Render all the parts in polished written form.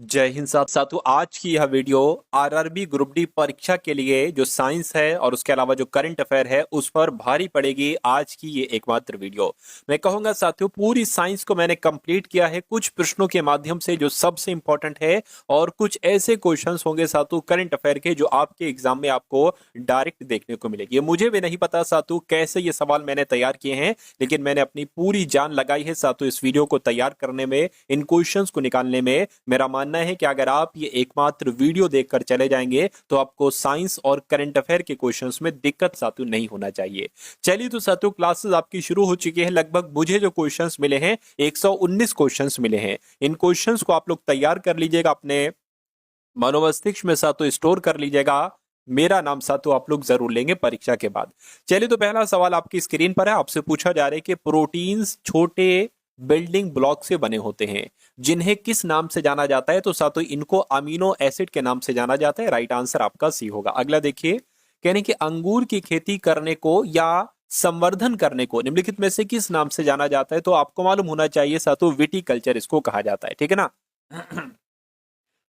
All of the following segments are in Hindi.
जय हिंद साथियों, आज की यह वीडियो आरआरबी ग्रुप डी परीक्षा के लिए जो साइंस है और उसके अलावा जो करंट अफेयर है उस पर भारी पड़ेगी। आज की ये एकमात्र वीडियो मैं कहूंगा साथियों, पूरी साइंस को मैंने कंप्लीट किया है कुछ प्रश्नों के माध्यम से जो सबसे इंपॉर्टेंट है, और कुछ ऐसे क्वेश्चंस होंगे साथियों करंट अफेयर के जो आपके एग्जाम में आपको डायरेक्ट देखने को मिलेगी। मुझे भी नहीं पता साथियों कैसे ये सवाल मैंने तैयार किए हैं, लेकिन मैंने अपनी पूरी जान लगाई है साथियों इस वीडियो को तैयार करने में, इन क्वेश्चंस को निकालने में। मेरा मानना है कि अगर आप ये एकमात्र वीडियो देखकर चले जाएंगे तो आपको साइंस और करंट अफेयर के क्वेश्चंस में दिक्कत साथियों नहीं होना चाहिए। चलिए तो साथियों, क्लासेस आपकी शुरू हो चुकी है। लगभग मुझे जो क्वेश्चंस मिले हैं 119 क्वेश्चंस मिले हैं। इन क्वेश्चंस को आप लोग तैयार कर लीजिएगा, अपने मनोमस्तिष्क में साथियों स्टोर कर लीजिएगा। मेरा नाम साथियों आप लोग जरूर लेंगे परीक्षा के बाद। चलिए तो पहला सवाल आपकी स्क्रीन पर है। आपसे पूछा जा रहा है कि प्रोटीन्स छोटे बिल्डिंग ब्लॉक से बने होते हैं, जिन्हें किस नाम से जाना जाता है? तो साथियों इनको अमीनो एसिड के नाम से जाना जाता है। राइट आंसर आपका सी होगा। अगला देखिए, कहने कि अंगूर की खेती करने को या संवर्धन करने को निम्नलिखित में से किस नाम से जाना जाता है? तो आपको मालूम होना चाहिए साथियों, विटीकल्चर इसको कहा जाता है। ठीक है ना।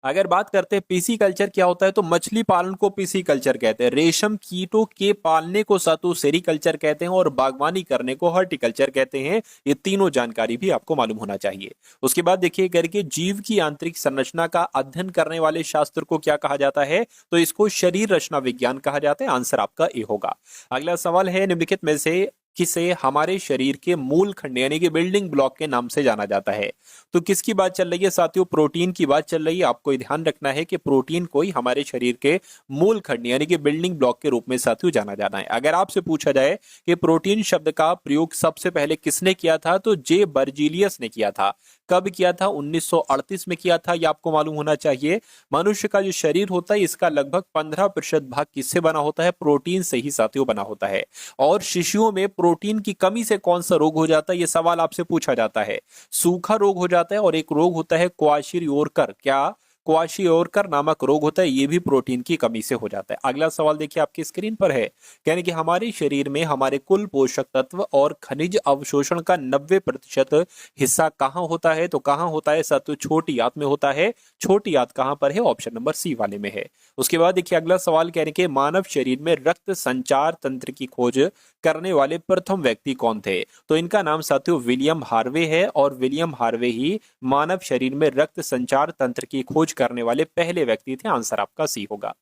अगर बात करते हैं पीसी कल्चर क्या होता है, तो मछली पालन को पीसी कल्चर कहते हैं, रेशम कीटों के पालने को सातु सेरीकल्चर कहते हैं, और बागवानी करने को हॉर्टिकल्चर कहते हैं। ये तीनों जानकारी भी आपको मालूम होना चाहिए। उसके बाद देखिए करके, जीव की आंतरिक संरचना का अध्ययन करने वाले शास्त्र को क्या कहा जाता है? तो इसको शरीर रचना विज्ञान कहा जाता है। आंसर आपका ए होगा। अगला सवाल है, निम्नलिखित में से किसे हमारे शरीर के मूल खंड यानी कि बिल्डिंग ब्लॉक के नाम से जाना जाता है? तो किसकी बात चल रही है साथियों? प्रोटीन की बात चल रही है। आपको ध्यान रखना है कि प्रोटीन को ही हमारे शरीर के मूल खंड यानी कि बिल्डिंग ब्लॉक के रूप में साथियों जाना जाना है। अगर आपसे पूछा जाए कि प्रोटीन शब्द का प्रयोग सबसे पहले किसने किया था, तो जे बर्जीलियस ने किया था। कब किया था? 1938 में किया था। यह आपको मालूम होना चाहिए। मनुष्य का जो शरीर होता है इसका लगभग 15% भाग किससे बना होता है? प्रोटीन से ही साथियों बना होता है। और शिशुओं में प्रोटीन की कमी से कौन सा रोग हो जाता है? यह सवाल आपसे पूछा जाता है। सूखा रोग हो जाता है, और एक रोग होता है क्वाशियोरकर। क्या? क्वाशियोरकर नामक रोग होता है, यह भी प्रोटीन की कमी से हो जाता है। अगला सवाल देखिए आपकी स्क्रीन पर है, यानी कि हमारे शरीर में हमारे कुल पोषक तत्व और खनिज अवशोषण का 90% हिस्सा कहां होता है? तो कहां होता है साथियों? छोटी आंत में होता है। छोटी आंत कहां पर है? ऑप्शन नंबर सी वाले में है। उसके बाद देखिए अगला सवाल, कहने के मानव शरीर में रक्त संचार तंत्र की खोज करने वाले प्रथम व्यक्ति कौन थे? तो इनका नाम साथियों विलियम हार्वे है, और विलियम हार्वे ही मानव शरीर में रक्त संचार तंत्र की खोज करने वाले पहले व्यक्ति थे। आंसर आपका सी होगा।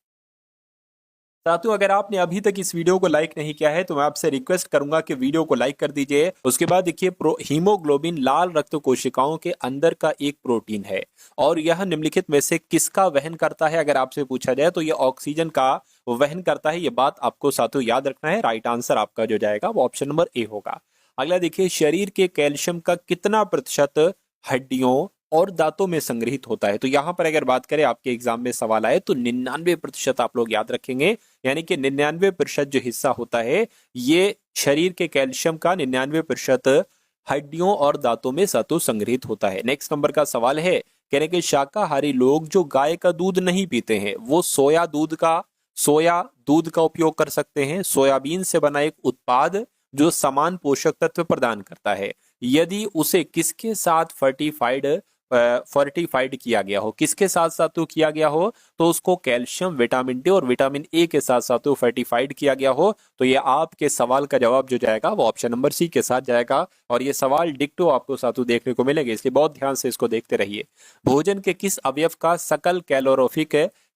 साथियों अगर आपने अभी तक इस वीडियो को लाइक नहीं किया है तो मैं आपसे रिक्वेस्ट करूंगा कि वीडियो को लाइक कर दीजिए। उसके बाद देखिए, हीमोग्लोबिन लाल रक्त कोशिकाओं के अंदर का एक प्रोटीन है, और यह निम्नलिखित में से किसका वहन करता है? अगर आपसे पूछा जाए तो यह ऑक्सीजन का वहन करता है। यह बात आपको साथियों याद रखना है। राइट आंसर आपका जो जाएगा वो ऑप्शन नंबर ए होगा। अगला देखिए, शरीर के कैल्शियम का कितना प्रतिशत हड्डियों और दांतों में संग्रहित होता है? तो यहां पर अगर बात करें, आपके एग्जाम में सवाल आए तो 99% आप लोग याद रखेंगे, यानी कि 99% जो हिस्सा होता है ये शरीर के कैल्शियम का 99% हड्डियों और दांतों में सातों संग्रहित होता है। नेक्स्ट नंबर का सवाल है, कहने के शाकाहारी लोग जो गाय का दूध नहीं पीते हैं वो सोया दूध का उपयोग कर सकते हैं। सोयाबीन से बना एक उत्पाद जो समान पोषक तत्व प्रदान करता है, यदि उसे किसके साथ फर्टिफाइड किया गया हो, किसके साथ साथ तो किया गया हो, तो उसको कैल्शियम, विटामिन डी और विटामिन ए के साथ साथ तो फर्टिफाइड किया गया हो। तो ये आपके सवाल का जवाब जो जाएगा वो ऑप्शन नंबर सी के साथ जाएगा। और ये सवाल डिक्टो आपको साथों देखने को मिलेंगे, इसलिए बहुत ध्यान से इसको देखते रहिए। भोजन के किस अवयव का सकल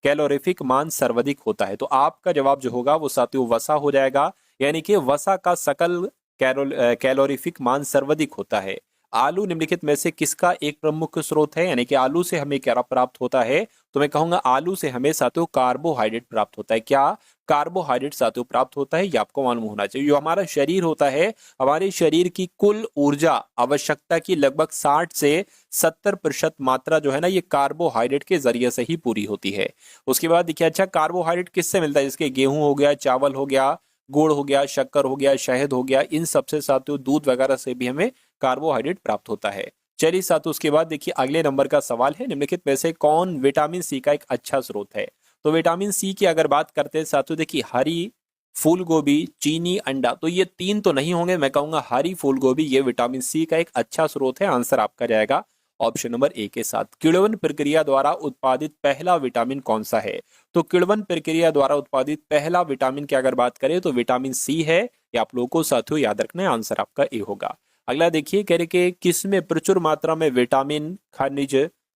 कैलोरीफिक मान सर्वाधिक होता है? तो आपका जवाब जो होगा वो साथियों वसा हो जाएगा, यानी कि वसा का सकल कैलोरीफिक मान सर्वाधिक होता है। आलू निम्नलिखित में से किसका एक प्रमुख स्रोत है? यानी कि आलू से हमें क्या प्राप्त होता है? तो मैं कहूंगा आलू से हमें साथियों कार्बोहाइड्रेट प्राप्त होता है। क्या? कार्बोहाइड्रेट साथियों प्राप्त होता है, ये आपको मालूम होना चाहिए। जो हमारा शरीर होता है, हमारे शरीर की कुल ऊर्जा आवश्यकता की लगभग 60 से 70% मात्रा जो है ना, ये कार्बोहाइड्रेट के जरिए से ही पूरी होती है। उसके बाद देखिए, अच्छा कार्बोहाइड्रेट किससे मिलता है? जिसके गेहूं हो गया, चावल हो गया, गुड़ हो गया, शक्कर हो गया, शहद हो गया, इन सबसे साथियों दूध वगैरह से भी हमें कार्बोहाइड्रेट प्राप्त होता है। चलिए साथियों, उसके बाद देखिए अगले नंबर का सवाल है, निम्नलिखित में से कौन विटामिन सी का एक अच्छा स्रोत है? तो विटामिन सी की अगर बात करते हैं साथियों, देखिए हरी फूल गोभी, चीनी, अंडा, तो ये तीन तो नहीं होंगे। मैं कहूंगा हरी फूल गोभी ये विटामिन सी का एक अच्छा स्रोत है। आंसर आपका जाएगा ऑप्शन नंबर ए के साथ। किण्वन प्रक्रिया द्वारा उत्पादित पहला विटामिन कौन सा है? तो किण्वन प्रक्रिया द्वारा उत्पादित पहला विटामिन की अगर बात करें तो विटामिन सी है। ये आप लोगों को साथियों याद रखना है, आंसर आपका ए होगा। अगला देखिए, कह रहे कि किसमें प्रचुर मात्रा में विटामिन, खनिज,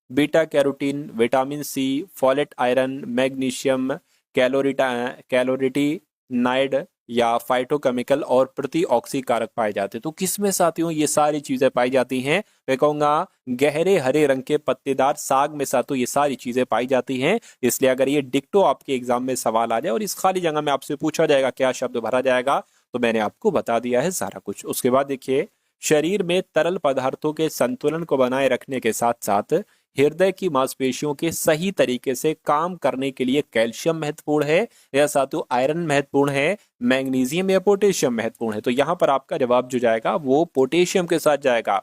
beta carotene, vitamin C, folate, iron, magnesium, कैलोरिटिनाइड या फाइटोकेमिकल और प्रतिऑक्सी कारक पाए जाते हैं। तो किसमें साथियों ये सारी चीजें पाई जाती हैं? मैं कहूंगा गहरे हरे रंग के पत्तेदार साग में साथियों ये सारी चीजें पाई जाती हैं। इसलिए अगर ये डिक्टो आपके एग्जाम में सवाल आ जाए और इस खाली जगह में आपसे पूछा जाएगा क्या शब्द भरा जाएगा, तो मैंने आपको बता दिया है सारा कुछ। उसके बाद देखिए, शरीर में तरल पदार्थों के संतुलन को बनाए रखने के साथ साथ हृदय की मांसपेशियों के सही तरीके से काम करने के लिए कैल्शियम महत्वपूर्ण है या साथियों आयरन महत्वपूर्ण है, मैग्नीशियम या पोटेशियम महत्वपूर्ण है? तो यहां पर आपका जवाब जो जाएगा वो पोटेशियम के साथ जाएगा।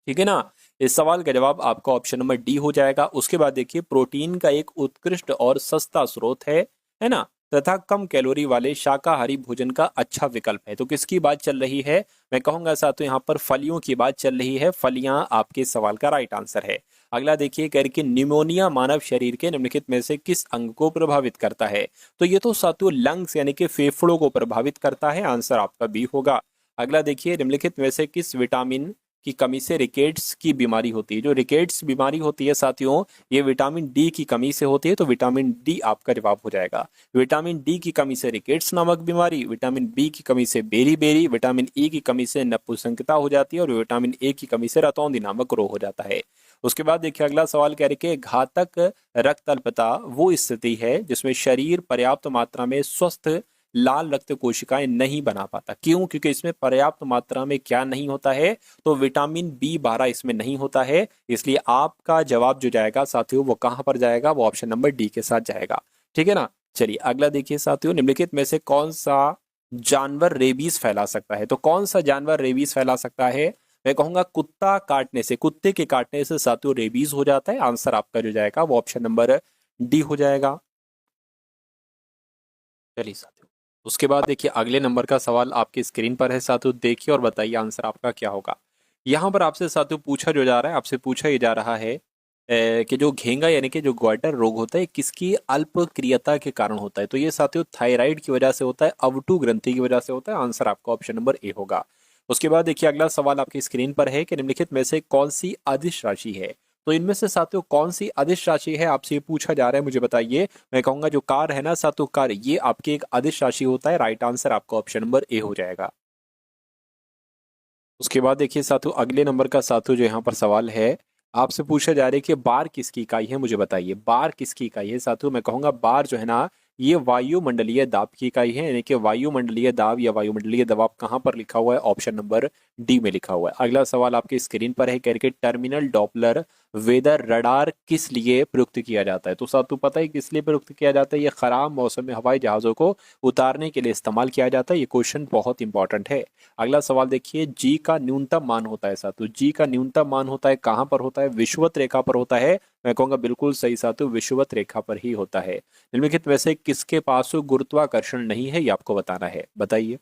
ठीक है ना? इस सवाल का जवाब आपका ऑप्शन नंबर डी हो जाएगा। उसके बाद देखिए, प्रोटीन का एक उत्कृष्ट और सस्ता स्रोत है ना, तथा कम कैलोरी वाले शाकाहारी भोजन का अच्छा विकल्प है। तो किसकी बात चल रही है? मैं कहूंगा साथियों यहाँ पर फलियों की बात चल रही है। फलियां आपके सवाल का राइट आंसर है। अगला देखिए, कह रही कि निमोनिया मानव शरीर के निम्नलिखित में से किस अंग को प्रभावित करता है? तो ये तो साथियों लंग्स यानी कि फेफड़ों को प्रभावित करता है, आंसर आपका बी होगा। अगला देखिए, निम्नलिखित में से किस विटामिन की कमी से रिकेट्स की बीमारी होती है? जो रिकेट्स बीमारी होती है साथियों, ये विटामिन डी की कमी से होती है। तो विटामिन डी आपका जवाब हो जाएगा। विटामिन डी की कमी से रिकेट्स नामक बीमारी, विटामिन बी की कमी से बेरी, विटामिन ई की कमी से नपुंसकता हो जाती है और विटामिन ए की कमी से रतौंधी नामक रोग हो जाता है। उसके बाद देखिए, अगला सवाल कह रहे कि घातक रक्त अल्पता वो स्थिति है जिसमें शरीर पर्याप्त मात्रा में स्वस्थ लाल रक्त कोशिकाएं नहीं बना पाता। क्यों? क्योंकि इसमें पर्याप्त मात्रा में क्या नहीं होता है? तो विटामिन बी 12 इसमें नहीं होता है। इसलिए आपका जवाब जो जाएगा साथियों वो कहां पर जाएगा? वो ऑप्शन नंबर डी के साथ जाएगा। ठीक है ना? चलिए अगला देखिए साथियों, निम्नलिखित में से कौन सा जानवर रेबीज फैला सकता है? तो कौन सा जानवर रेबीज फैला सकता है? मैं कहूंगा कुत्ता काटने से, कुत्ते के काटने से साथियों रेबीज हो जाता है। आंसर आपका जो जाएगा वो ऑप्शन नंबर डी हो जाएगा। चलिए साथियों, उसके बाद देखिए अगले नंबर का सवाल आपकी स्क्रीन पर है साथियों, देखिए और बताइए आंसर आपका क्या होगा। यहाँ पर आपसे साथियों पूछा जो जा रहा है, आपसे पूछा ये जा रहा है कि जो घेंगा यानी कि जो ग्वाटर रोग होता है किसकी अल्पक्रियता के कारण होता है? तो ये साथियों थायराइड की वजह से होता है, अवटु ग्रंथि की वजह से होता है। आंसर आपका ऑप्शन नंबर ए होगा। उसके बाद देखिए अगला सवाल आपकी स्क्रीन पर है कि निम्नलिखित में से कौन सी अदिश राशि है? तो इनमें से साथियों कौन सी अदिश राशि है आपसे ये पूछा जा रहा है, मुझे बताइए। मैं कहूंगा जो कार है ना साथियों, कार ये आपकी एक अदिश राशि होता है। राइट आंसर आपका ऑप्शन नंबर ए हो जाएगा। उसके बाद देखिए साथियों अगले नंबर का साथियों जो यहाँ पर सवाल है, आपसे पूछा जा रहा है कि बार किसकी इकाई है, मुझे बताइए। बार किसकी इकाई है साथियों? मैं कहूंगा बार जो है ना ये वायुमंडलीय दाब की इकाई है, यानी कि वायुमंडलीय दाब या वायुमंडलीय दबाव कहाँ पर लिखा हुआ है? ऑप्शन नंबर डी में लिखा हुआ है। अगला सवाल आपकी स्क्रीन पर है, कह रहे टर्मिनल डॉपलर वेदर रडार किस लिए प्रयुक्त किया जाता है? तो साथियों पता है किस लिए प्रयुक्त किया जाता है? ये खराब मौसम में हवाई जहाजों को उतारने के लिए इस्तेमाल किया जाता है। ये क्वेश्चन बहुत इंपॉर्टेंट है। अगला सवाल देखिए, जी का न्यूनतम मान होता है साथियों, जी का न्यूनतम मान होता है कहां पर होता है? विषुवत रेखा पर होता है। मैं कहूंगा बिल्कुल सही साथियों, विषुवत रेखा पर ही होता है। निम्नलिखित में से किसके पास गुरुत्वाकर्षण नहीं है? ये आपको बताना है, बताइए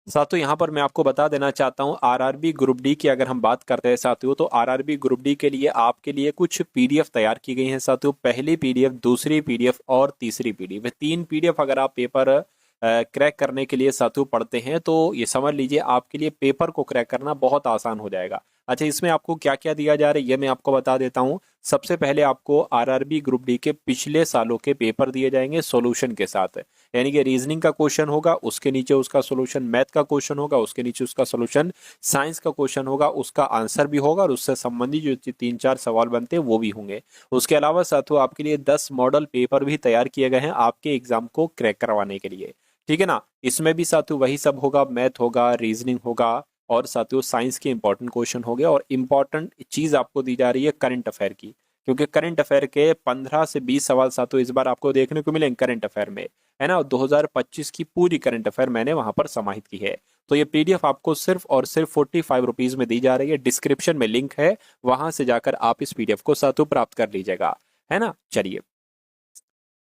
साथियों। यहाँ पर मैं आपको बता देना चाहता हूँ, आरआरबी ग्रुप डी की अगर हम बात करते हैं साथियों, तो आरआरबी ग्रुप डी के लिए आपके लिए कुछ पीडीएफ तैयार की गई हैं साथियों। पहली पीडीएफ, दूसरी पीडीएफ और तीसरी पीडीएफ, 3 पीडीएफ अगर आप पेपर क्रैक करने के लिए साथियों पढ़ते हैं तो ये समझ लीजिए आपके लिए पेपर को क्रैक करना बहुत आसान हो जाएगा। अच्छा, इसमें आपको क्या क्या दिया जा रहा है ये मैं आपको बता देता हूँ। सबसे पहले आपको आरआरबी ग्रुप डी के पिछले सालों के पेपर दिए जाएंगे सॉल्यूशन के साथ, यानी कि रीजनिंग का क्वेश्चन होगा, उसके नीचे उसका सॉल्यूशन, मैथ का क्वेश्चन होगा, उसके नीचे उसका सॉल्यूशन, साइंस का क्वेश्चन होगा, उसका आंसर भी होगा और उससे संबंधित जो 3-4 सवाल बनते हैं वो भी होंगे। उसके अलावा साथियों आपके लिए 10 मॉडल पेपर भी तैयार किए गए हैं आपके एग्जाम को क्रैक करवाने के लिए। ठीक है ना? इसमें भी साथियों वही सब होगा, मैथ होगा, रीजनिंग होगा और साथियों साइंस के इंपॉर्टेंट क्वेश्चन हो गए। और इंपॉर्टेंट चीज आपको दी जा रही है करंट अफेयर की, क्योंकि करंट अफेयर के 15 से 20 सवाल साथियों इस बार आपको देखने को मिलेंगे करंट अफेयर में, है ना। 2025 की पूरी करंट अफेयर मैंने वहां पर समाहित की है। तो ये पीडीएफ आपको सिर्फ और सिर्फ 45 रुपीज में दी जा रही है। डिस्क्रिप्शन में लिंक है, वहां से जाकर आप इस पीडीएफ को साथियों प्राप्त कर लीजिएगा, है ना। चलिए,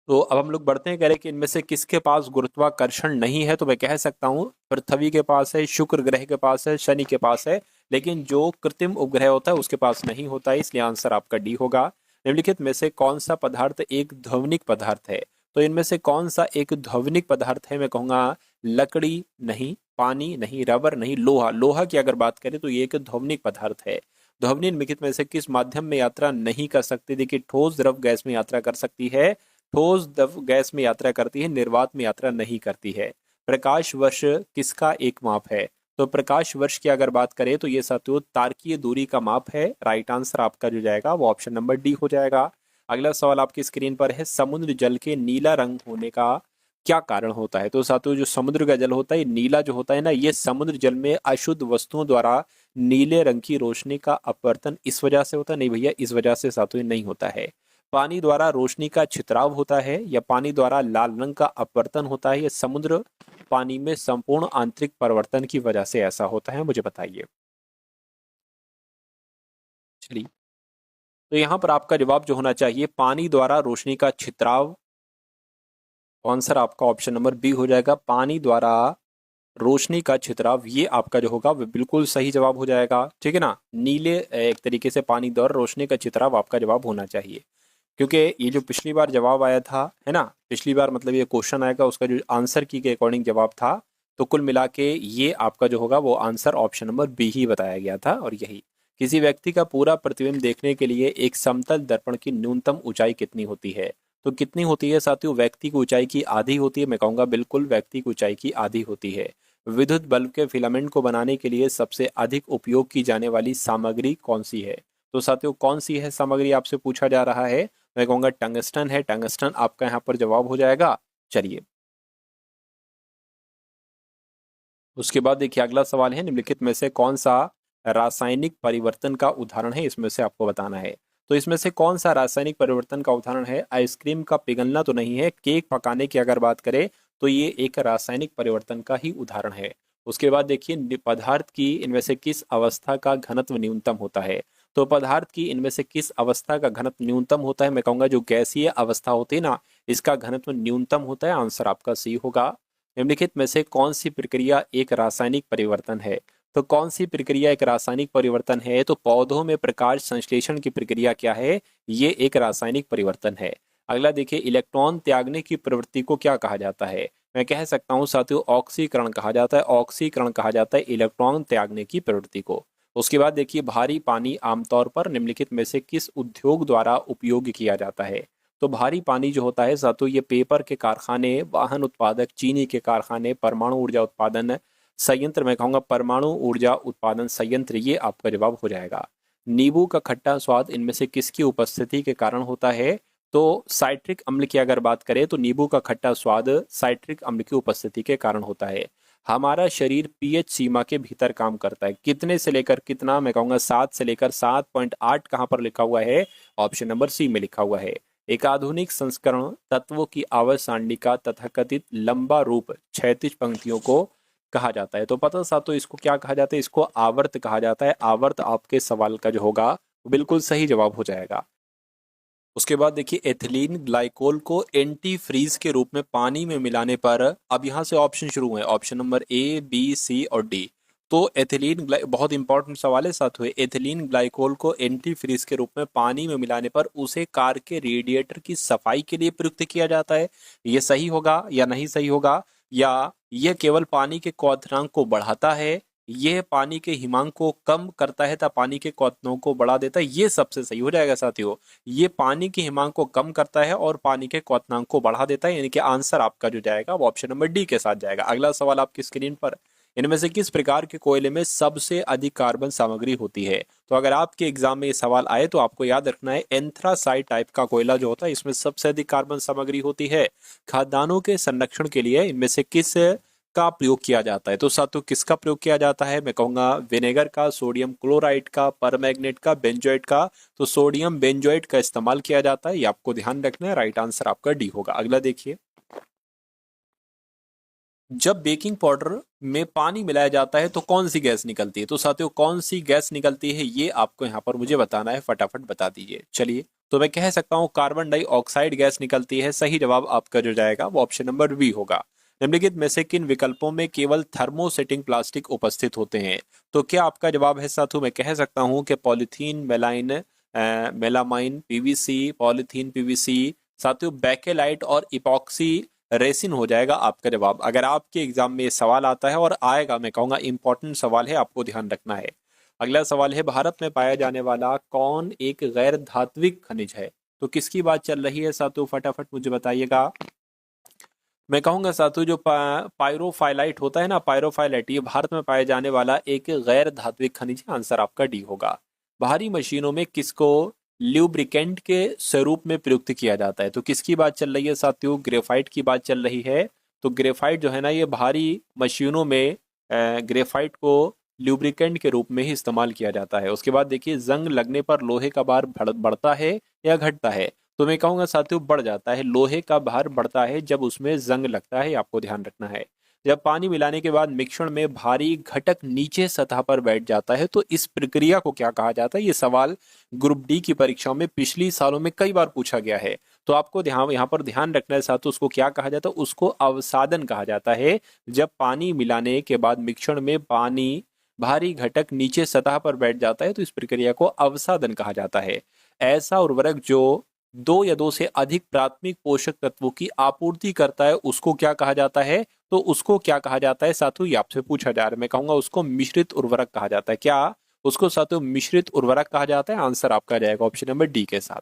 तो अब हम लोग बढ़ते हैं, कह रहे कि इनमें से किसके पास गुरुत्वाकर्षण नहीं है? तो मैं कह सकता हूं पृथ्वी के पास है, शुक्र ग्रह के पास है, शनि के पास है, लेकिन जो कृत्रिम उपग्रह होता है उसके पास नहीं होता है, इसलिए आंसर आपका डी होगा। निम्नलिखित में से कौन सा पदार्थ एक ध्वनिक पदार्थ है? तो इनमें से कौन सा एक ध्वनिक पदार्थ है? मैं कहूंगा लकड़ी नहीं, पानी नहीं, रबर नहीं, लोहा। लोहा की अगर बात करें तो ये एक ध्वनिक पदार्थ है। ध्वनि निम्नलिखित में से किस माध्यम में यात्रा नहीं कर सकती? देखिए, ठोस द्रव गैस में यात्रा कर सकती है, ठोस द्रव गैस में यात्रा करती है, निर्वात में यात्रा नहीं करती है। प्रकाश वर्ष किसका एक माप है? तो प्रकाश वर्ष की अगर बात करें तो ये साथियों तारकीय दूरी का माप है। राइट आंसर आपका जो जाएगा वो ऑप्शन नंबर डी हो जाएगा। अगला सवाल आपकी स्क्रीन पर है, समुद्र जल के नीला रंग होने का क्या कारण होता है? तो साथियों जो समुद्र का जल होता है, नीला जो होता है ना, ये समुद्र जल में अशुद्ध वस्तुओं द्वारा नीले रंग की रोशनी का अपवर्तन इस वजह से होता है। नहीं भैया, इस वजह से साथियों नहीं होता है। पानी द्वारा रोशनी का छितराव होता है, या पानी द्वारा लाल रंग का अपवर्तन होता है, या समुद्र पानी में संपूर्ण आंतरिक परिवर्तन की वजह से ऐसा होता है? मुझे बताइए। चलिए, तो यहां पर आपका जवाब जो होना चाहिए पानी द्वारा रोशनी का छितराव। आंसर आपका ऑप्शन नंबर बी हो जाएगा, पानी द्वारा रोशनी का छितराव। ये आपका जो होगा वो बिल्कुल सही जवाब हो जाएगा। ठीक है ना, नीले एक तरीके से पानी द्वारा रोशनी का छितराव आपका जवाब होना चाहिए, क्योंकि ये जो पिछली बार जवाब आया था, है ना, पिछली बार मतलब ये क्वेश्चन आएगा उसका जो आंसर की के अकॉर्डिंग जवाब था, तो कुल मिला के ये आपका जो होगा वो आंसर ऑप्शन नंबर बी ही बताया गया था। और यही किसी व्यक्ति का पूरा प्रतिबिंब देखने के लिए एक समतल दर्पण की न्यूनतम ऊंचाई कितनी होती है? तो कितनी होती है साथियों? व्यक्ति की ऊंचाई की आधी होती है। मैं कहूँगा बिल्कुल व्यक्ति की ऊंचाई की आधी होती है। विद्युत बल्ब के फिलामेंट को बनाने के लिए सबसे अधिक उपयोग की जाने वाली सामग्री कौन सी है? तो साथियों कौन सी है सामग्री आपसे पूछा जा रहा है? मैं कहूँगा टंगस्टन है। टंगस्टन आपका यहाँ पर जवाब हो जाएगा। चलिए, उसके बाद देखिए अगला सवाल है, निम्नलिखित में से कौन सा रासायनिक परिवर्तन का उदाहरण है? इसमें से आपको बताना है। तो इसमें से कौन सा रासायनिक परिवर्तन का उदाहरण है? आइसक्रीम का पिघलना तो नहीं है। केक पकाने की अगर बात करें तो ये एक रासायनिक परिवर्तन का ही उदाहरण है। उसके बाद देखिए, पदार्थ की इनमें से किस अवस्था का घनत्व न्यूनतम होता है? तो पदार्थ की इनमें से किस अवस्था का घनत्व न्यूनतम होता है? मैं कहूंगा जो गैसीय अवस्था होती है ना, इसका घनत्व न्यूनतम होता है। आंसर आपका सी होगा। निम्नलिखित में से कौन सी प्रक्रिया एक रासायनिक परिवर्तन है? तो कौन सी प्रक्रिया एक रासायनिक परिवर्तन है? तो पौधों में प्रकाश संश्लेषण की प्रक्रिया क्या है? ये एक रासायनिक परिवर्तन है। अगला देखिए, इलेक्ट्रॉन त्यागने की प्रवृत्ति को क्या कहा जाता है? मैं कह सकता हूं साथियों ऑक्सीकरण कहा जाता है। ऑक्सीकरण कहा जाता है इलेक्ट्रॉन त्यागने की प्रवृत्ति को। उसके बाद देखिए, भारी पानी आमतौर पर निम्नलिखित में से किस उद्योग द्वारा उपयोग किया जाता है? तो भारी पानी जो होता है साथियों, ये पेपर के कारखाने, वाहन उत्पादक, चीनी के कारखाने, परमाणु ऊर्जा उत्पादन संयंत्र, मैं कहूँगा परमाणु ऊर्जा उत्पादन संयंत्र, ये आपका जवाब हो जाएगा। नींबू का खट्टा स्वाद इनमें से किसकी उपस्थिति के कारण होता है? तो साइट्रिक अम्ल की अगर बात करें तो नींबू का खट्टा स्वाद साइट्रिक अम्ल की उपस्थिति के कारण होता है। हमारा शरीर पीएच सीमा के भीतर काम करता है। कितने से लेकर कितना? मैं कहूँगा 7 से लेकर 7.8 कहाँ पर लिखा हुआ है? ऑप्शन नंबर सी में लिखा हुआ है। एक आधुनिक संस्करण तत्वों की आवर्त सारणी का तथाकथित लंबा रूप क्षैतिज पंक्तियों को कहा जाता है। तो पता साथ तो इसको क्या कहा जाता है? इसको आवर्त कहा जाता है। आवर्त आपके सवाल का जो होगा वो बिल्कुल सही जवाब हो जाएगा। उसके बाद देखिए, एथिलीन ग्लाइकोल को एंटी फ्रीज के रूप में पानी में मिलाने पर, अब यहाँ से ऑप्शन शुरू है, ऑप्शन नंबर ए, बी, सी और डी। तो एथिलीन बहुत इंपॉर्टेंट सवाल है साथ हुए। एथिलीन ग्लाइकोल को एंटी फ्रीज के रूप में पानी में मिलाने पर उसे कार के रेडिएटर की सफाई के लिए प्रयुक्त किया जाता है। ये सही होगा या नहीं सही होगा? या यह केवल पानी के क्वथनांक को बढ़ाता है, यह पानी के हिमांक को कम करता है तथा पानी के क्वथनों को बढ़ा देता है? ये सबसे सही हो जाएगा साथियों। ये पानी के हिमांक को कम करता है और पानी के क्वथनांक को बढ़ा देता है, यानी कि आंसर आपका जो जाएगा वो ऑप्शन नंबर डी के साथ जाएगा। अगला सवाल आपकी स्क्रीन पर, इनमें से किस प्रकार के कोयले में सबसे अधिक कार्बन सामग्री होती है? तो अगर आपके एग्जाम में ये सवाल आए तो आपको याद रखना है एंथ्रासाइट टाइप का कोयला जो होता है इसमें सबसे अधिक कार्बन सामग्री होती है। खाद्यान्नों के संरक्षण के लिए इनमें से किस का प्रयोग किया जाता है? तो साथियों किसका प्रयोग किया जाता है? मैं कहूंगा विनेगर का, सोडियम क्लोराइड का, परमैंगनेट का, बेंजोएट का। तो सोडियम बेंजोएट का इस्तेमाल किया जाता है, ये आपको ध्यान रखना है। राइट आंसर आपका डी होगा। अगला देखिए, जब बेकिंग पाउडर में पानी मिलाया जाता है तो कौन सी गैस निकलती है? तो साथियों कौन सी गैस निकलती है ये आपको यहाँ पर मुझे बताना है, फटाफट बता दीजिए। चलिए, तो मैं कह सकता हूँ कार्बन डाइऑक्साइड गैस निकलती है। सही जवाब आपका जो जाएगा वो ऑप्शन नंबर बी होगा। निम्नलिखित में से किन विकल्पों में केवल थर्मोसेटिंग प्लास्टिक उपस्थित होते हैं? तो क्या आपका जवाब है साथियों, मैं कह सकता हूं कि polythene, melamine, PVC, polythene, PVC, साथियों बेकेलाइट और इपॉक्सी रेसिन हो जाएगा आपका जवाब। अगर आपके एग्जाम में ये सवाल आता है और आएगा, मैं कहूंगा इंपॉर्टेंट सवाल है, आपको ध्यान रखना है। अगला सवाल है, भारत में पाया जाने वाला कौन एक गैर धात्विक खनिज है? तो किसकी बात चल रही है साथियों, फटाफट मुझे बताइएगा। मैं कहूंगा साथियों जो पायरोफाइलाइट होता है ना, पायरोफाइलाइट, ये भारत में पाए जाने वाला एक गैर धात्विक खनिज है। आंसर आपका डी होगा। भारी मशीनों में किसको ल्यूब्रिकेंट के स्वरूप में प्रयुक्त किया जाता है? तो किसकी बात चल रही है साथियों, ग्रेफाइट की बात चल रही है। तो ग्रेफाइट जो है ना, ये भारी मशीनों में ग्रेफाइट को ल्यूब्रिकेंट के रूप में ही इस्तेमाल किया जाता है। उसके बाद देखिए, जंग लगने पर लोहे का भार बढ़ता है या घटता है? तो मैं कहूंगा साथियों बढ़ जाता है। लोहे का भार बढ़ता है जब उसमें जंग लगता है, आपको ध्यान रखना है। जब पानी मिलाने के बाद मिश्रण में भारी घटक नीचे सतह पर बैठ जाता है, तो इस प्रक्रिया को क्या कहा जाता है? ये सवाल ग्रुप डी की परीक्षाओं में पिछली सालों में कई बार पूछा गया है। तो आपको ध्यान यहाँ पर ध्यान रखना है साथियों, उसको क्या कहा जाता है? उसको अवसादन कहा जाता है। जब पानी मिलाने के बाद मिश्रण में पानी भारी घटक नीचे सतह पर बैठ जाता है, तो इस प्रक्रिया को अवसादन कहा जाता है। ऐसा उर्वरक जो दो या दो से अधिक प्राथमिक पोषक तत्वों की आपूर्ति करता है, उसको क्या कहा जाता है? तो उसको क्या कहा जाता है साथियों, ये आपसे पूछा जा रहा है। मैं कहूंगा उसको मिश्रित उर्वरक कहा जाता है। क्या उसको साथियों मिश्रित उर्वरक कहा जाता है? आंसर आपका जाएगा ऑप्शन नंबर डी के साथ।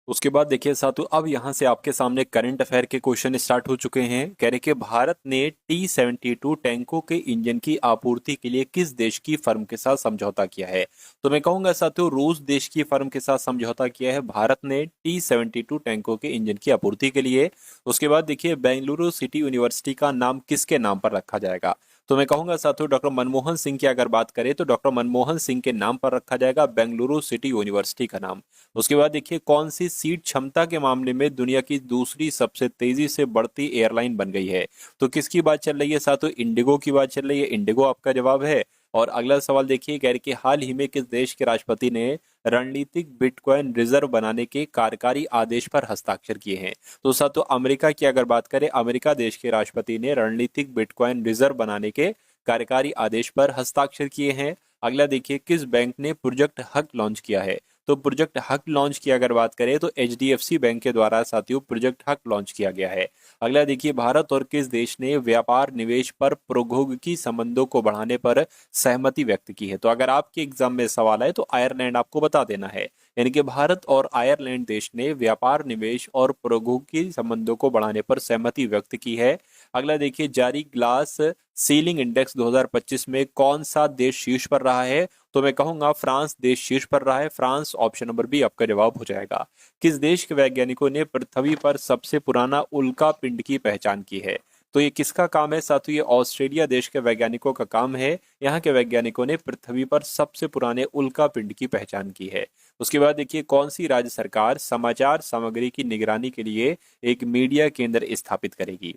उसके बाद देखिए साथियों, अब यहाँ से आपके सामने करंट अफेयर के क्वेश्चन स्टार्ट हो चुके हैं। कह रहे कि भारत ने T-72 टैंकों के इंजन की आपूर्ति के लिए किस देश की फर्म के साथ समझौता किया है? तो मैं कहूंगा साथियों रूस देश की फर्म के साथ समझौता किया है भारत ने T-72 टैंकों के इंजन की आपूर्ति के लिए। उसके बाद देखिए, बेंगलुरु सिटी यूनिवर्सिटी का नाम किसके नाम पर रखा जाएगा? तो मैं कहूंगा साथियों डॉक्टर मनमोहन सिंह की अगर बात करें तो डॉक्टर मनमोहन सिंह के नाम पर रखा जाएगा बेंगलुरु सिटी यूनिवर्सिटी का नाम। उसके बाद देखिए, कौन सी सीट क्षमता के मामले में दुनिया की दूसरी सबसे तेजी से बढ़ती एयरलाइन बन गई है? तो किसकी बात चल रही है साथियों, इंडिगो की बात चल रही है। इंडिगो आपका जवाब है। और अगला सवाल देखिए, कह रहे कि हाल ही में किस देश के राष्ट्रपति ने रणनीतिक बिटकॉइन रिजर्व बनाने के कार्यकारी आदेश पर हस्ताक्षर किए हैं? तो साथियों अमेरिका की अगर बात करें, अमेरिका देश के राष्ट्रपति ने रणनीतिक बिटकॉइन रिजर्व बनाने के कार्यकारी आदेश पर हस्ताक्षर किए हैं। अगला देखिए, किस बैंक ने प्रोजेक्ट हक लॉन्च किया है? तो प्रोजेक्ट हक लॉन्च की अगर बात करें तो HDFC बैंक के द्वारा साथियों प्रोजेक्ट हक लॉन्च किया गया है। अगला देखिए, भारत और किस देश ने व्यापार निवेश पर प्रौद्योगिकी संबंधों को बढ़ाने पर सहमति व्यक्त की है? तो अगर आपके एग्जाम में सवाल आए तो आयरलैंड आपको बता देना है। यानी कि भारत और आयरलैंड देश ने व्यापार निवेश और प्रौद्योगिकी संबंधों को बढ़ाने पर सहमति व्यक्त की है। अगला देखिए, जारी ग्लास सीलिंग इंडेक्स 2025 में कौन सा देश शीर्ष पर रहा है? तो मैं कहूंगा फ्रांस देश शीर्ष पर रहा है। फ्रांस ऑप्शन नंबर बी आपका जवाब हो जाएगा। किस देश के वैज्ञानिकों ने पृथ्वी पर सबसे पुराना उल्का पिंड की पहचान की है? तो ये किसका काम है साथियों, ये ऑस्ट्रेलिया देश के वैज्ञानिकों का काम है। यहाँ के वैज्ञानिकों ने पृथ्वी पर सबसे पुराने उल्का पिंड की पहचान की है। उसके बाद देखिए, कौन सी राज्य सरकार समाचार सामग्री की निगरानी के लिए एक मीडिया केंद्र स्थापित करेगी?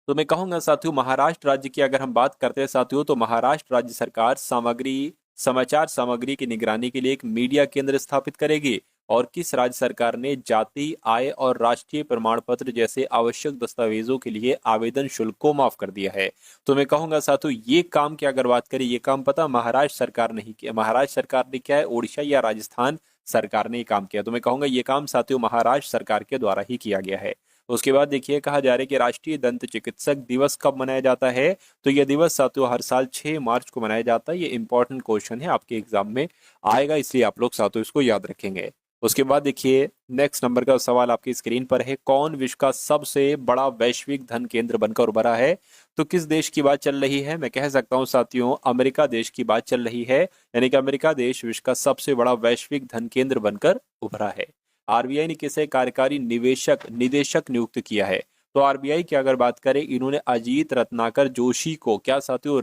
तो मैं कहूंगा साथियों महाराष्ट्र राज्य की अगर हम बात करते हैं साथियों, तो महाराष्ट्र राज्य सरकार समाचार सामग्री की निगरानी के लिए एक मीडिया केंद्र स्थापित करेगी। और किस राज्य सरकार ने जाति, आय और राष्ट्रीय प्रमाण पत्र जैसे आवश्यक दस्तावेजों के लिए आवेदन शुल्क को माफ कर दिया है? तो मैं कहूंगा साथियों ये काम की अगर बात करें, ये काम पता महाराष्ट्र सरकार नहीं किया। महाराष्ट्र सरकार ने क्या है, उड़ीसा या राजस्थान सरकार ने ये काम किया। तो मैं कहूंगा ये काम साथियों महाराष्ट्र सरकार के द्वारा ही किया गया है। उसके बाद देखिए, कहा जा रहा है कि राष्ट्रीय दंत चिकित्सक दिवस कब मनाया जाता है? तो यह दिवस साथियों हर साल 6 मार्च को मनाया जाता है। ये इंपॉर्टेंट क्वेश्चन है, आपके एग्जाम में आएगा, इसलिए आप लोग साथियों इसको याद रखेंगे। उसके बाद देखिए, नेक्स्ट नंबर का सवाल आपकी स्क्रीन पर है, कौन विश्व का सबसे बड़ा वैश्विक धन केंद्र बनकर उभरा है? तो किस देश की बात चल रही है? मैं कह सकता हूं साथियों अमेरिका देश की बात चल रही है। यानी कि अमेरिका देश विश्व का सबसे बड़ा वैश्विक धन केंद्र बनकर उभरा है। आरबीआई ने किसे कार्यकारी निदेशक नियुक्त किया है? तो आरबीआई की अगर बात करें, इन्होंने अजीत रत्नाकर जोशी को, क्या साथियों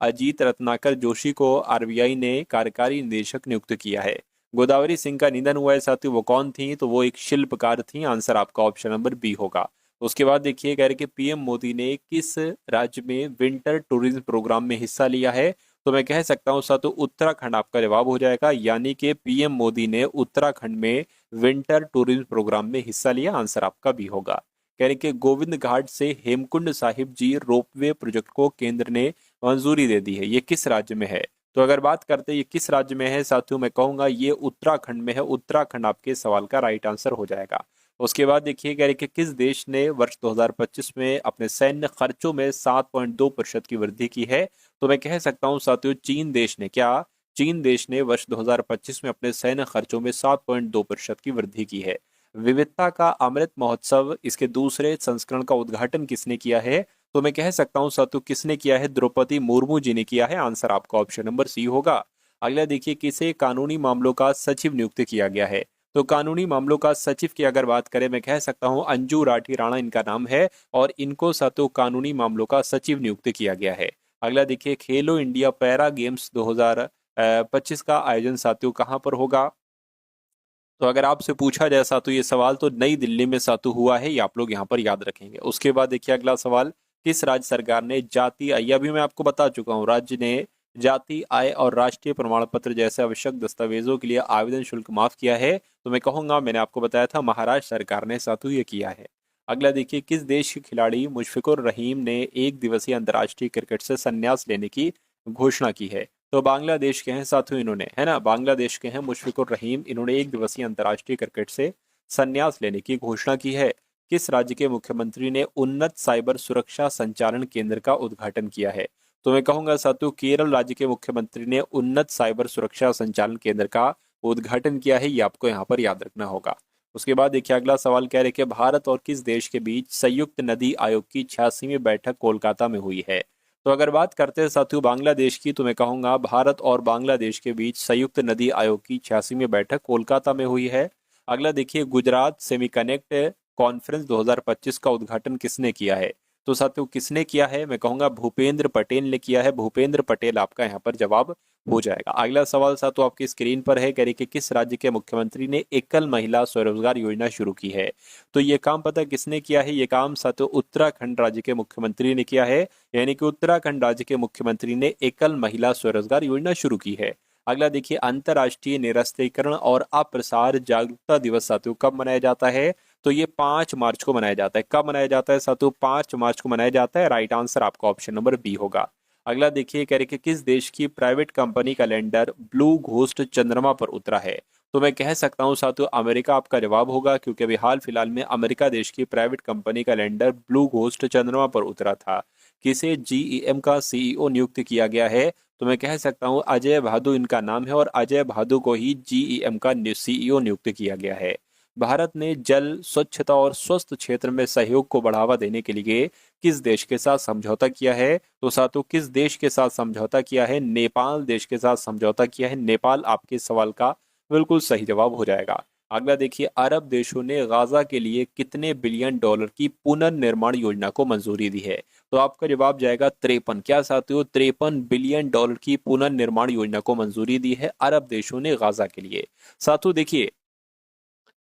अजीत रत्नाकर जोशी को आरबीआई ने कार्यकारी निदेशक नियुक्त किया है। गोदावरी सिंह का निधन हुआ है साथियों, वो कौन थी? तो वो एक शिल्पकार थी। आंसर आपका ऑप्शन नंबर बी होगा। उसके बाद देखिए, कह रहे कि पीएम मोदी ने किस राज्य में विंटर टूरिज्म प्रोग्राम में हिस्सा लिया है? तो मैं कह सकता हूँ साथियों उत्तराखंड आपका जवाब हो जाएगा। यानी कि पीएम मोदी ने उत्तराखंड में विंटर टूरिज्म प्रोग्राम में हिस्सा लिया। आंसर आपका भी होगा। कह रहे कि गोविंद घाट से हेमकुंड साहिब जी रोपवे प्रोजेक्ट को केंद्र ने मंजूरी दे दी है। ये किस राज्य में है? तो अगर बात करते हैं ये किस राज्य में है साथियों, मैं कहूंगा ये उत्तराखंड में है। उत्तराखंड आपके सवाल का राइट आंसर हो जाएगा। उसके बाद देखिए कह रहे कि किस देश ने वर्ष 2025 में अपने सैन्य खर्चों में 7.2% की वृद्धि की है? तो मैं कह सकता हूं साथियों चीन देश ने। क्या? चीन देश ने वर्ष 2025 में अपने सैन्य खर्चों में 7.2% की वृद्धि की है। विविधता का अमृत महोत्सव इसके दूसरे संस्करण का उद्घाटन किसने किया है? तो मैं कह सकता हूं साथियों किसने किया है? द्रौपदी मुर्मू जी ने किया है। आंसर आपका ऑप्शन नंबर सी होगा। अगला देखिए किसे कानूनी मामलों का सचिव नियुक्त किया गया है? तो कानूनी मामलों का सचिव की अगर बात करें मैं कह सकता हूं अंजू राठी राणा इनका नाम है और इनको साथियों कानूनी मामलों का सचिव नियुक्त किया गया है। अगला देखिए खेलो इंडिया पैरा गेम्स 2025 का आयोजन साथियों कहां पर होगा? तो अगर आपसे पूछा जाए सातु ये सवाल तो नई दिल्ली में सातु हुआ है, ये आप लोग यहाँ पर याद रखेंगे। उसके बाद देखिए अगला सवाल, किस राज्य सरकार ने जाति आय, अभी मैं आपको बता चुका हूँ, राज्य ने जाति आय और राष्ट्रीय प्रमाण पत्र जैसे आवश्यक दस्तावेजों के लिए आवेदन शुल्क माफ किया है? तो मैं कहूंगा मैंने आपको बताया था महाराष्ट्र सरकार ने सातु ये किया है। अगला देखिए किस देश के खिलाड़ी मुशफिकुर रहीम ने एक दिवसीय अंतर्राष्ट्रीय क्रिकेट से संन्यास लेने की घोषणा की है? तो बांग्लादेश के हैं साथियों इन्होंने, है ना, बांग्लादेश के हैं मुशफिकुर रहीम। इन्होंने एक दिवसीय अंतर्राष्ट्रीय क्रिकेट से संन्यास लेने की घोषणा की है। किस राज्य के मुख्यमंत्री ने उन्नत साइबर सुरक्षा संचालन केंद्र का उद्घाटन किया है? तो मैं कहूंगा साथियों केरल राज्य के मुख्यमंत्री ने उन्नत साइबर सुरक्षा संचालन केंद्र का उद्घाटन किया है। ये आपको यहाँ पर याद रखना होगा। उसके बाद देखिए अगला सवाल कह रहे कि भारत और किस देश के बीच संयुक्त नदी आयोग की 86वीं बैठक कोलकाता में हुई है? तो अगर बात करते हैं साथियों बांग्लादेश की, तो मैं कहूंगा भारत और बांग्लादेश के बीच संयुक्त नदी आयोग की 86वीं बैठक कोलकाता में हुई है। अगला देखिए गुजरात सेमीकनेक्ट कॉन्फ्रेंस 2025 का उद्घाटन किसने किया है? तो साथियों किसने किया है? मैं कहूंगा भूपेंद्र पटेल ने किया है। भूपेंद्र पटेल आपका यहाँ पर जवाब हो जाएगा। अगला सवाल साथियों आपकी स्क्रीन पर है, कह रही कि किस राज्य के मुख्यमंत्री ने एकल महिला स्वरोजगार योजना शुरू की है? तो ये काम पता किसने किया है? ये काम साथियों उत्तराखंड राज्य के मुख्यमंत्री ने किया है। यानी कि उत्तराखंड राज्य के मुख्यमंत्री ने एकल महिला स्वरोजगार योजना शुरू की है। अगला देखिए अंतर्राष्ट्रीय निरस्त्रीकरण और अप्रसार जागरूकता दिवस साथियों कब मनाया जाता है? तो ये 5 मार्च को मनाया जाता है। कब मनाया जाता है साथियों? 5 मार्च को मनाया जाता है। राइट आंसर आपका ऑप्शन नंबर बी होगा। अगला देखिए कह रहे कि किस देश की प्राइवेट कंपनी का लैंडर ब्लू घोस्ट चंद्रमा पर उतरा है? तो मैं कह सकता हूं साथियों अमेरिका आपका जवाब होगा, क्योंकि अभी हाल फिलहाल में अमेरिका देश की प्राइवेट कंपनी का लैंडर ब्लू घोस्ट चंद्रमा पर उतरा था। किसे जीईएम का सीईओ नियुक्त किया गया है? तो मैं कह सकता हूं अजय भादु इनका नाम है और अजय भादु को ही जीईएम का सीईओ नियुक्त किया गया है। भारत ने जल स्वच्छता और स्वस्थ क्षेत्र में सहयोग को बढ़ावा देने के लिए किस देश के साथ समझौता किया है? तो साथियों किस देश के साथ समझौता किया है? नेपाल देश के साथ समझौता किया है। नेपाल आपके सवाल का बिल्कुल सही जवाब हो जाएगा। अगला देखिए अरब देशों ने गाजा के लिए कितने बिलियन डॉलर की पुनर्निर्माण योजना को मंजूरी दी है? तो आपका जवाब जाएगा 53। क्या साथियों? 53 बिलियन डॉलर की पुनर्निर्माण योजना को मंजूरी दी है अरब देशों ने गाजा के लिए। साथियों देखिए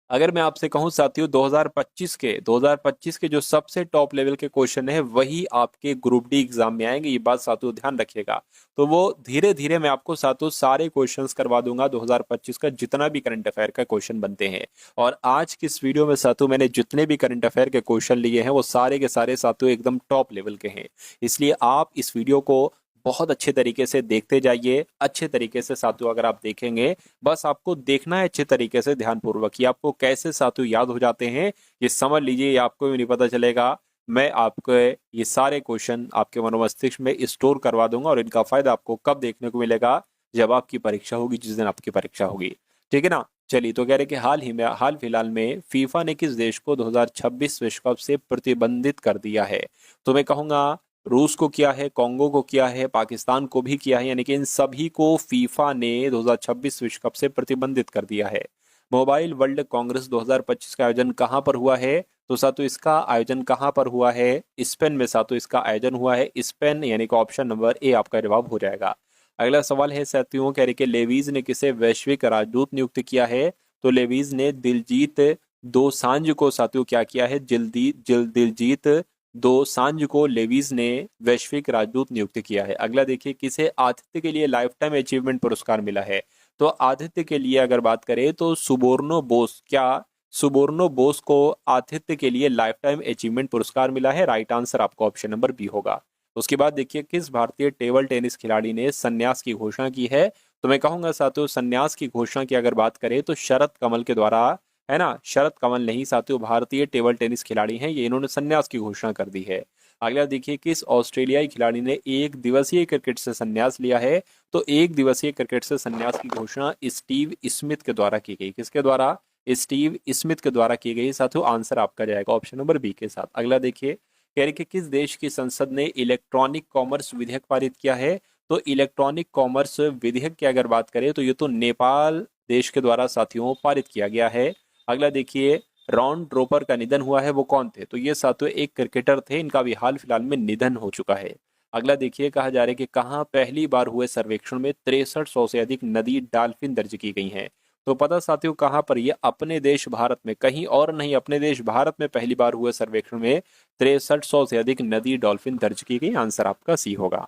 अगर मैं आपसे कहूं साथियों 2025 के जो सबसे टॉप लेवल के क्वेश्चन है वही आपके ग्रुप डी एग्जाम में आएंगे, ये बात साथियों ध्यान रखिएगा। तो वो धीरे धीरे मैं आपको साथियों सारे क्वेश्चंस करवा दूंगा 2025 का जितना भी करंट अफेयर का क्वेश्चन बनते हैं। और आज की इस वीडियो में साथियों मैंने जितने भी करंट अफेयर के क्वेश्चन लिए हैं वो सारे के सारे साथियों एकदम टॉप लेवल के हैं। इसलिए आप इस वीडियो को बहुत अच्छे तरीके से देखते जाइए। अच्छे तरीके से साथियों अगर आप देखेंगे, बस आपको देखना है अच्छे तरीके से ध्यानपूर्वक, ये आपको कैसे साथियों याद हो जाते हैं ये समझ लीजिए, ये आपको भी नहीं पता चलेगा। मैं आपको ये सारे क्वेश्चन आपके मनोमस्तिष्क में स्टोर करवा दूंगा और इनका फायदा आपको कब देखने को मिलेगा? जब आपकी परीक्षा होगी, जिस दिन आपकी परीक्षा होगी। ठीक है ना? चलिए तो कह रहे कि हाल फिलहाल में फीफा ने किस देश को 2026 विश्व कप से प्रतिबंधित कर दिया है? तो मैं कहूंगा रूस को किया है, कांगो को किया है, पाकिस्तान को भी किया है, यानी कि इन सभी को फीफा ने 2026 विश्व कप से प्रतिबंधित कर दिया है। मोबाइल वर्ल्ड कांग्रेस 2025 का आयोजन कहां पर हुआ है? तो साथियों इसका आयोजन कहां पर हुआ है? स्पेन में साथियों इसका आयोजन हुआ है। स्पेन यानी कि ऑप्शन नंबर ए आपका जवाब हो जाएगा। अगला सवाल है साथियों कह रहे कि लेवीज ने किसे वैश्विक राजदूत नियुक्त किया है? तो लेवीज ने दिलजीत दोसांझ को साथियों क्या किया है? दिलजीत दोसांझ को लेवीज ने वैश्विक राजदूत नियुक्त किया है। अगला देखिए किसे आतिथ्य के लिए लाइफ टाइम अचीवमेंट पुरस्कार मिला है? तो आतिथ्य के लिए अगर बात करें तो सुबोर्नो बोस, क्या सुबोर्नो बोस को आतिथ्य के लिए लाइफ टाइम अचीवमेंट पुरस्कार मिला है? राइट आंसर आपका ऑप्शन नंबर बी होगा। उसके बाद देखिए किस भारतीय टेबल टेनिस खिलाड़ी ने संन्यास की घोषणा की है? तो मैं कहूंगा साथियों संन्यास की घोषणा की अगर बात करें तो शरत कमल के द्वारा, है ना, शरत कमल नहीं साथियों, भारतीय टेबल टेनिस खिलाड़ी हैं ये, इन्होंने संन्यास की घोषणा कर दी है। अगला देखिए किस ऑस्ट्रेलियाई खिलाड़ी ने एक दिवसीय क्रिकेट से संन्यास लिया है? तो एक दिवसीय क्रिकेट से संन्यास की घोषणा स्टीव स्मिथ के द्वारा की गई। किसके द्वारा? स्टीव स्मिथ के द्वारा की गई। साथियों आंसर आपका जाएगा ऑप्शन नंबर बी के साथ। अगला देखिए कह रहे कि किस देश की संसद ने इलेक्ट्रॉनिक कॉमर्स विधेयक पारित किया है? तो इलेक्ट्रॉनिक कॉमर्स विधेयक की अगर बात करें तो ये तो नेपाल देश के द्वारा साथियों पारित किया गया है। अगला देखिए रॉन ड्रोपर का निधन हुआ है, वो कौन थे? तो ये साथियों एक क्रिकेटर थे, इनका भी हाल फिलहाल में निधन हो चुका है। अगला देखिए कहा जा रहा है कि कहाँ पहली बार हुए सर्वेक्षण में 6300 से अधिक नदी डॉल्फिन दर्ज की गई हैं? तो पता साथियों कहाँ पर? ये अपने देश भारत में, कहीं और नहीं, अपने देश भारत में पहली बार हुए सर्वेक्षण में 6300 से अधिक नदी डॉल्फिन दर्ज की गई। आंसर आपका सी होगा।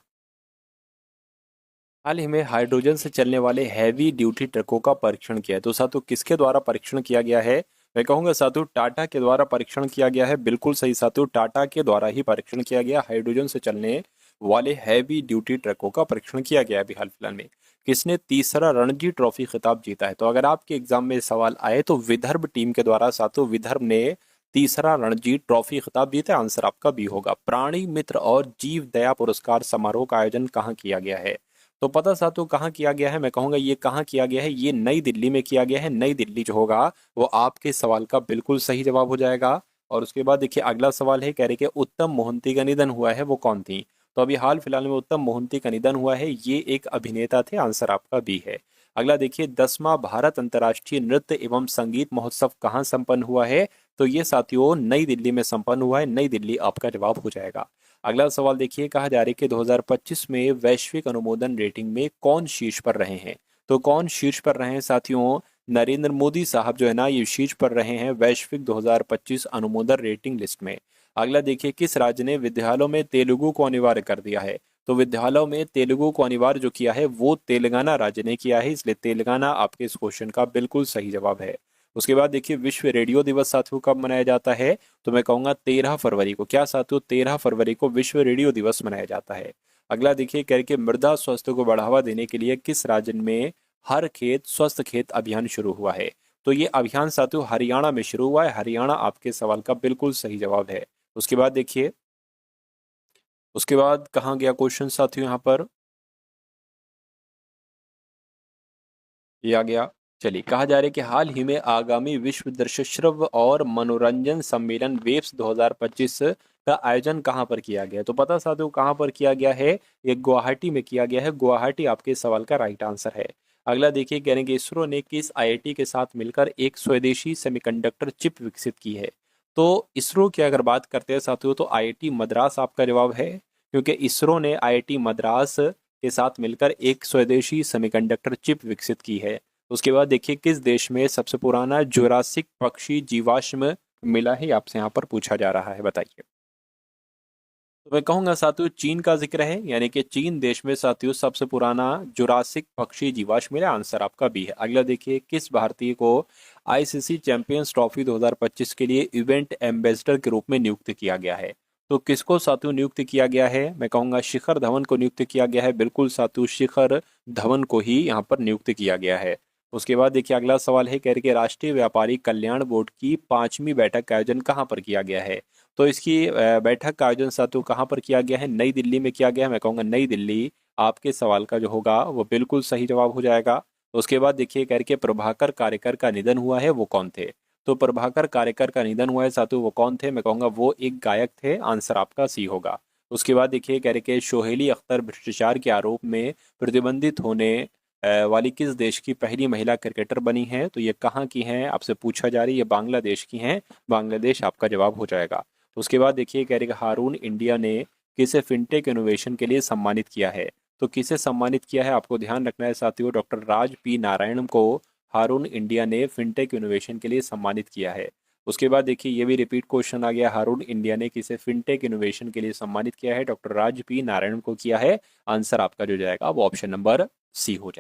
हाल ही में हाइड्रोजन से चलने वाले हैवी ड्यूटी ट्रकों का परीक्षण किया है, तो साथियों किसके द्वारा परीक्षण किया गया है? मैं कहूंगा साथियों टाटा के द्वारा परीक्षण किया गया है। बिल्कुल सही साथियों, टाटा के द्वारा ही परीक्षण किया गया, हाइड्रोजन से चलने वाले हैवी ड्यूटी ट्रकों का परीक्षण किया गया है अभी हाल फिलहाल में। किसने तीसरा रणजी ट्रॉफी खिताब जीता है? तो अगर आपके एग्जाम में सवाल आए तो विदर्भ टीम के द्वारा साथियों विदर्भ ने तीसरा रणजी ट्रॉफी खिताब जीता। आंसर आपका बी होगा। प्राणी मित्र और जीव दया पुरस्कार समारोह का आयोजन कहाँ किया गया है? तो पता साथियों कहाँ किया गया है? मैं कहूंगा ये कहाँ किया गया है, ये नई दिल्ली में किया गया है। नई दिल्ली जो होगा वो आपके सवाल का बिल्कुल सही जवाब हो जाएगा। और उसके बाद देखिए अगला सवाल है, कह रहे कि उत्तम मोहंती का निधन हुआ है, वो कौन थी? तो अभी हाल फिलहाल में उत्तम मोहंती का निधन हुआ है, ये एक अभिनेता थे। आंसर आपका बी है। अगला देखिए 10वां भारत अंतर्राष्ट्रीय नृत्य एवं संगीत महोत्सव कहाँ संपन्न हुआ है? तो ये साथियों नई दिल्ली में संपन्न हुआ है। नई दिल्ली आपका जवाब हो जाएगा। अगला सवाल देखिए कहा जा रहा है कि 2025 में वैश्विक अनुमोदन रेटिंग में कौन शीर्ष पर रहे हैं? तो कौन शीर्ष पर रहे हैं साथियों? नरेंद्र मोदी साहब जो है ना ये शीर्ष पर रहे हैं वैश्विक 2025 अनुमोदन रेटिंग लिस्ट में। अगला देखिए किस राज्य ने विद्यालयों में तेलुगु को अनिवार्य कर दिया है? तो विद्यालयों में तेलुगु को अनिवार्य जो किया है वो तेलंगाना राज्य ने किया है, इसलिए तेलंगाना आपके इस क्वेश्चन का बिल्कुल सही जवाब है। उसके बाद देखिए विश्व रेडियो दिवस साथियों कब मनाया जाता है? तो मैं कहूंगा 13 फरवरी को। क्या साथियों? 13 फरवरी को विश्व रेडियो दिवस मनाया जाता है। अगला देखिए कह के मृदा स्वास्थ्य को बढ़ावा देने के लिए किस राज्य में हर खेत स्वस्थ खेत अभियान शुरू हुआ है? तो ये अभियान साथियों हरियाणा में शुरू हुआ है। हरियाणा आपके सवाल का बिल्कुल सही जवाब है। उसके बाद देखिए उसके बाद कहाँ गया क्वेश्चन साथियों? यहाँ पर ये आ गया। चलिए कहा जा रहा है कि हाल ही में आगामी विश्व दृश्यश्रव्य और मनोरंजन सम्मेलन वेव्स 2025 का आयोजन कहाँ पर किया गया है? तो पता साथियों कहाँ पर किया गया है? ये गुवाहाटी में किया गया है। गुवाहाटी आपके सवाल का राइट आंसर है। अगला देखिए कह रहे हैं कि इसरो ने किस आईआईटी के साथ मिलकर एक स्वदेशी सेमीकंडक्टर चिप विकसित की है? तो इसरो की अगर बात करते हैं साथियों तो आईआईटी मद्रास आपका जवाब है, क्योंकि इसरो ने आईआईटी मद्रास के साथ मिलकर एक स्वदेशी सेमीकंडक्टर चिप विकसित की है। उसके बाद देखिए किस देश में सबसे पुराना जुरासिक पक्षी जीवाश्म मिला है? आपसे यहाँ पर पूछा जा रहा है, बताइए। तो मैं कहूंगा साथियों चीन का जिक्र है, यानी कि चीन देश में साथियों सबसे पुराना जुरासिक पक्षी जीवाश्म मिला। आंसर आपका भी है। अगला देखिए किस भारतीय को आईसीसी चैंपियंस ट्रॉफी 2025 के लिए इवेंट एम्बेसडर के रूप में नियुक्त किया गया है? तो किसको साथियों नियुक्त किया गया है? मैं कहूंगा शिखर धवन को नियुक्त किया गया है। बिल्कुल साथियों शिखर धवन को ही यहाँ पर नियुक्त किया गया है। उसके बाद देखिए अगला सवाल है, कह रहे कि राष्ट्रीय व्यापारी कल्याण बोर्ड की 5वीं बैठक का आयोजन कहाँ पर किया गया है? तो इसकी बैठक का आयोजन साथियों कहाँ पर किया गया है? नई दिल्ली में किया गया है। मैं कहूँगा नई दिल्ली आपके सवाल का जो होगा वो बिल्कुल सही जवाब हो जाएगा। उसके बाद देखिए कह रहे कि प्रभाकर कारेकर का निधन हुआ है, वो कौन थे? तो प्रभाकर कारेकर का निधन हुआ है साथियों, वो कौन थे? मैं कहूँगा वो एक गायक थे। आंसर आपका सी होगा। उसके बाद देखिए कह रहे कि सोहेली अख्तर भ्रष्टाचार के आरोप में प्रतिबंधित होने वाली किस देश की पहली महिला क्रिकेटर बनी है? तो ये कहाँ की हैं आपसे पूछा जा रही है? ये बांग्लादेश की हैं। बांग्लादेश आपका जवाब हो जाएगा। तो उसके बाद देखिए कह रहे कि हारून इंडिया ने किसे फिनटेक इनोवेशन के लिए सम्मानित किया है? तो किसे सम्मानित किया है आपको ध्यान रखना है साथियों। डॉक्टर राज पी नारायण को हारून इंडिया ने फिनटेक इनोवेशन के लिए सम्मानित किया है। उसके बाद देखिए ये भी रिपीट क्वेश्चन आ गया, हारून इंडिया ने किसे फिनटेक इनोवेशन के लिए सम्मानित किया है? डॉक्टर राज पी नारायण को किया है। आंसर आपका जो जाएगा वो ऑप्शन नंबर सी हो जाएगा।